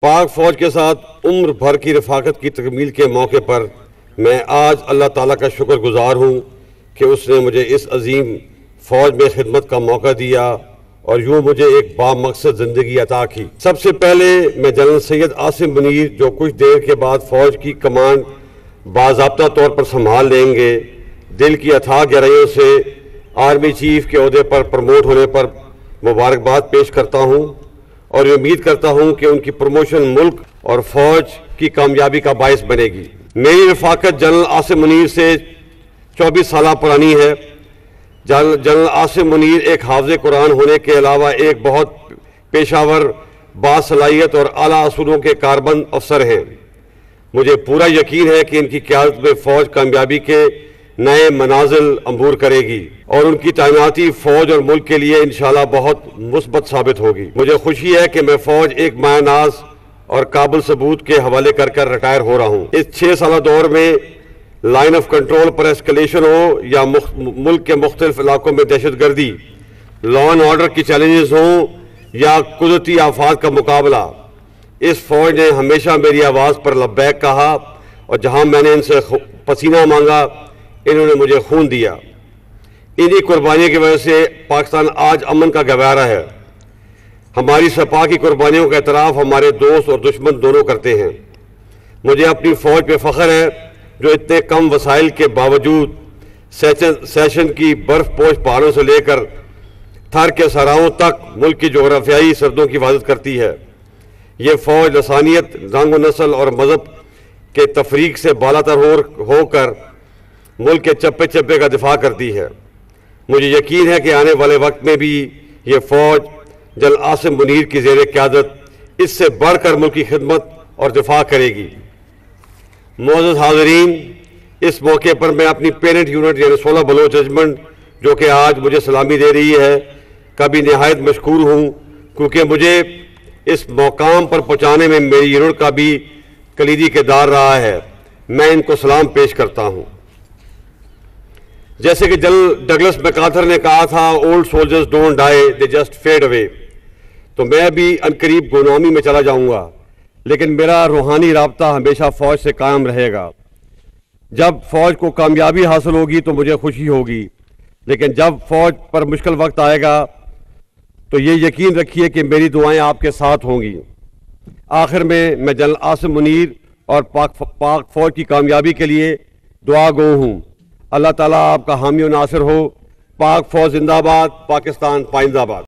पाक फौज के साथ उम्र भर की रफाकत की तकमील के मौके पर मैं आज अल्लाह ताला का शुक्रगुजार हूँ कि उसने मुझे इस अजीम फ़ौज में खिदमत का मौका दिया और यूँ मुझे एक बामकसद ज़िंदगी अता की। सबसे पहले मैं जनरल सैयद आसिम मुनीर, जो कुछ देर के बाद फ़ौज की कमान बाज़ाब्ता तौर पर संभाल लेंगे, दिल की अथाह गहराइयों से आर्मी चीफ के ओहदे पर प्रमोट होने पर मुबारकबाद पेश करता हूँ और उम्मीद करता हूं कि उनकी प्रमोशन मुल्क और फौज की कामयाबी का बायस बनेगी। मेरी रफाकत जनरल आसिम मुनीर से 24 साल पुरानी है। जनरल आसिम मुनीर एक हाफ़िज़ कुरान होने के अलावा एक बहुत पेशावर, बासलाहियत और आला असूलों के कारबंद अफसर हैं। मुझे पूरा यकीन है कि इनकी क़यादत में फ़ौज कामयाबी के नए मनाजिल अंबूर करेगी और उनकी तैनाती फौज और मुल्क के लिए इंशाल्लाह बहुत मुस्बत साबित होगी। मुझे खुशी है कि मैं फौज एक मायनाज और काबिल सबूत के हवाले कर रिटायर हो रहा हूँ। इस 6 साल दौर में लाइन ऑफ कंट्रोल पर एस्केलेशन हो या मुल्क के मुख्तलिफ इलाकों में दहशतगर्दी, लॉ एंड ऑर्डर की चैलेंजेस हों या कुदरती आफात का मुकाबला, इस फौज ने हमेशा मेरी आवाज़ पर लब्बैक कहा और जहाँ मैंने इनसे पसीना मांगा, इन्होंने मुझे खून दिया। इन्हीं कुर्बानियों की वजह से पाकिस्तान आज अमन का गवारा है। हमारी सपा की कुर्बानियों का एतराफ़ हमारे दोस्त और दुश्मन दोनों करते हैं। मुझे अपनी फ़ौज पे फ़ख्र है जो इतने कम वसाइल के बावजूद सेशन की बर्फ़पोश पहाड़ों से लेकर थर के सराहों तक मुल्क की जोग्राफियाई सरहदों की हिफाजत करती है। ये फ़ौज लसानियत, रंग व नस्ल और मज़हब के तफरीक से बालातर होकर मुल्क के चप्पे चप्पे का दिफा करती है। मुझे यकीन है कि आने वाले वक्त में भी ये फ़ौज जनरल आसिम मुनीर की ज़ेर क़यादत इससे बढ़कर मुल्क की खिदमत और दिफा करेगी। मोअज़्ज़ज़ हाज़रीन, इस मौके पर मैं अपनी पेरेंट यूनिट यानी 16 बलोच रेजिमेंट, जो कि आज मुझे सलामी दे रही है, का भी नहायत मशकूर हूँ, क्योंकि मुझे इस मकाम पर पहुँचाने में मेरी यूनिट का भी कलीदी किरदार रहा है। मैं इनको सलाम पेश करता हूँ। जैसे कि जनरल डगलस मैकार्थर ने कहा था, old soldiers don't die, they just fade away. तो मैं भी अनकरीब गुलामी में चला जाऊंगा, लेकिन मेरा रूहानी राब्ता हमेशा फ़ौज से कायम रहेगा। जब फ़ौज को कामयाबी हासिल होगी तो मुझे खुशी होगी, लेकिन जब फ़ौज पर मुश्किल वक्त आएगा तो ये यकीन रखिए कि मेरी दुआएं आपके साथ होंगी। आखिर में मैं जनरल आसिम मुनीर और पाक फ़ौज की कामयाबी के लिए दुआ गो हूँ। अल्लाह ताला आपका हामी और नासिर हो। पाक फ़ौज जिंदाबाद, पाकिस्तान पाइंदाबाद।